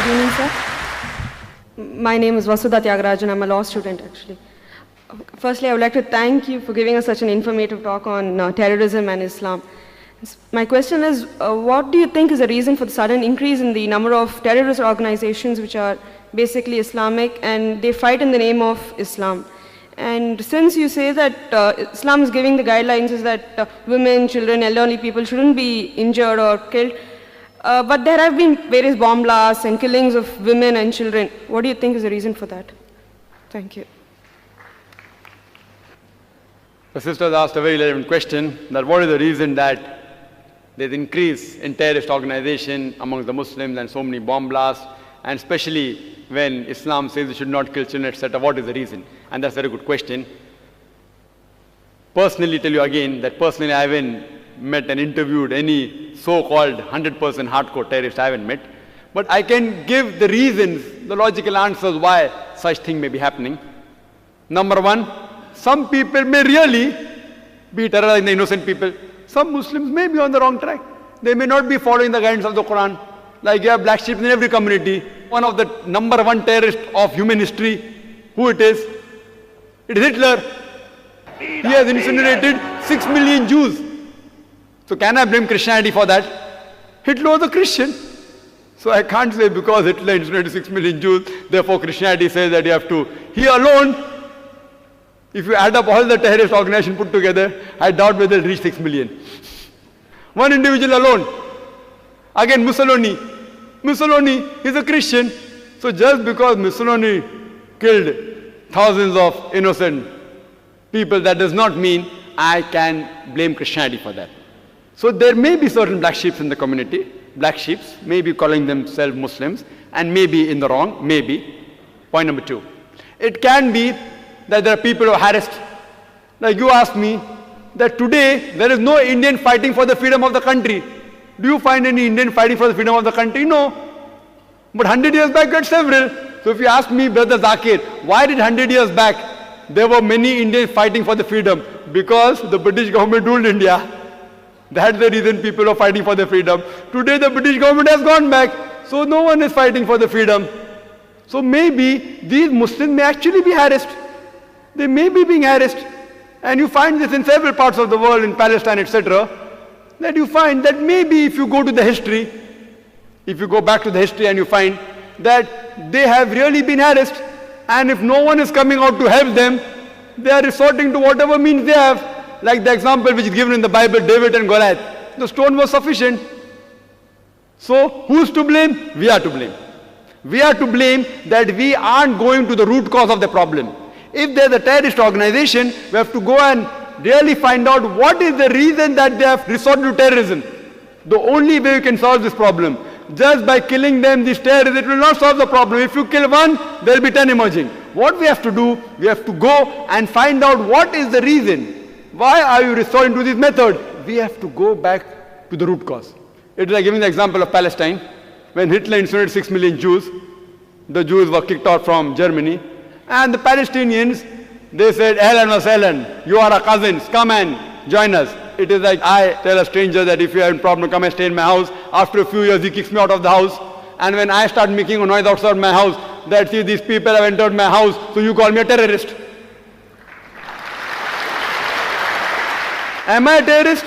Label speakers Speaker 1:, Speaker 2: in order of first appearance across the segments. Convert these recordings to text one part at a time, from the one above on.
Speaker 1: Good evening, sir. My name is Vasudha Tyagarajan. I'm a law student, actually. Firstly, I would like to thank you for giving us such an informative talk on terrorism and Islam. My question is, what do you think is the reason for the sudden increase in the number of terrorist organizations which are basically Islamic and they fight in the name of Islam? And since you say that Islam is giving the guidelines is that women, children, elderly people shouldn't be injured or killed, but there have been various bomb blasts and killings of women and children. What do you think is the reason for that? Thank you.
Speaker 2: The sister asked a very relevant question, that what is the reason that there's increase in terrorist organization amongst the Muslims and so many bomb blasts, and especially when Islam says you should not kill children, etc. What is the reason? And that's a very good question. Personally, tell you again that personally I haven't met and interviewed any so-called 100% hardcore terrorist. I haven't met. But I can give the reasons, the logical answers why such thing may be happening. Number one, some people may really be terrorizing the innocent people. Some Muslims may be on the wrong track. They may not be following the guidance of the Quran. Like you have black sheep in every community. One of the number one terrorists of human history, who it is? It is Hitler. He has incinerated 6 million Jews. So can I blame Christianity for that? Hitler was a Christian. So I can't say because Hitler incinerated 6 million Jews, therefore Christianity says that you have to. He alone, if you add up all the terrorist organizations put together, I doubt whether they'll reach 6 million. One individual alone. Again, Mussolini. Mussolini is a Christian. So just because Mussolini killed thousands of innocent people, that does not mean I can blame Christianity for that. So there may be certain black sheep in the community. Black sheep may be calling themselves Muslims and may be in the wrong, maybe. Point number two. It can be that there are people who are harassed. Like you asked me that today there is no Indian fighting for the freedom of the country. Do you find any Indian fighting for the freedom of the country? No. But 100 years back we had several. So if you ask me, Brother Zakir, why did 100 years back there were many Indians fighting for the freedom? Because the British government ruled India. That's the reason people are fighting for their freedom. Today the British government has gone back, so no one is fighting for the freedom. So maybe these Muslims may actually be harassed. They may be being harassed. And you find this in several parts of the world, in Palestine, etc. That you find that maybe if you go to the history, if you go back to the history and you find that they have really been harassed, and if no one is coming out to help them, they are resorting to whatever means they have. Like the example which is given in the Bible, David and Goliath. The stone was sufficient. So who's to blame? We are to blame. We are to blame that we aren't going to the root cause of the problem. If there's a terrorist organization, we have to go and really find out what is the reason that they have resorted to terrorism. The only way you can solve this problem. Just by killing them, these terrorists, it will not solve the problem. If you kill one, there will be 10 emerging. What we have to do, we have to go and find out what is the reason. Why are you resorting to this method? We have to go back to the root cause. It is like giving the example of Palestine. When Hitler incinerated 6 million Jews, the Jews were kicked out from Germany. And the Palestinians, they said, Ahlan wa sahlan, you are our cousins, come and join us. It is like I tell a stranger that if you have a problem, come and stay in my house. After a few years, he kicks me out of the house. And when I start making a noise outside my house, that see, these people have entered my house, so you call me a terrorist. Am I a terrorist?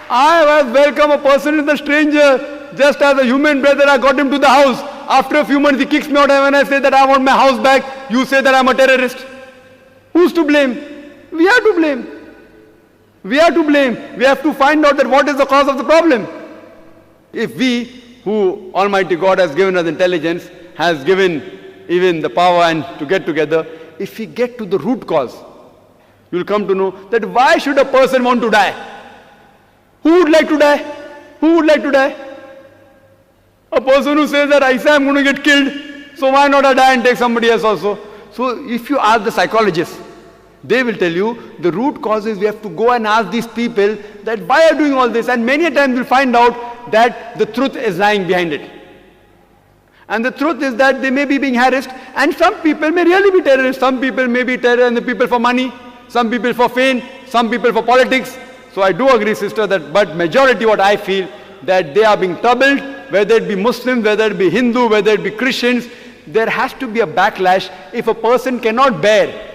Speaker 2: I have welcomed a person as a stranger, just as a human brother. I got him to the house. After a few months, he kicks me out, and when I say that I want my house back, you say that I'm a terrorist. Who's to blame? We are to blame. We are to blame. We have to find out that what is the cause of the problem. If we, who Almighty God has given us intelligence, has given even the power and to get together, if we get to the root cause, you will come to know that why should a person want to die? Who would like to die? Who would like to die? A person who says that I say I'm going to get killed, so why not I die and take somebody else also? So if you ask the psychologists, they will tell you the root cause is we have to go and ask these people that why are you doing all this, and many a times we'll find out that the truth is lying behind it. And the truth is that they may be being harassed, and some people may really be terrorists. Some people may be terrorists and the people for money, some people for fame, some people for politics. So I do agree, sister, that but majority what I feel that they are being troubled whether it be Muslims, whether it be Hindu, whether it be Christians, there has to be a backlash. If a person cannot bear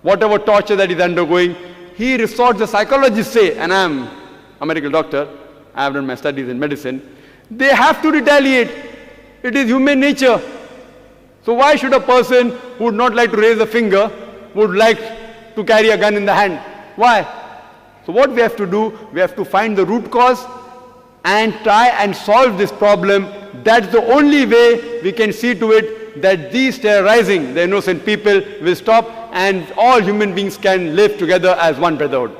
Speaker 2: whatever torture that he's undergoing, he resorts, the psychologists say, and I'm a medical doctor, I have done my studies in medicine, they have to retaliate. It is human nature. So why should a person who would not like to raise a finger, would like to carry a gun in the hand? Why? So what we have to do, we have to find the root cause and try and solve this problem. That's the only way we can see to it that these terrorizing the innocent people will stop and all human beings can live together as one brotherhood.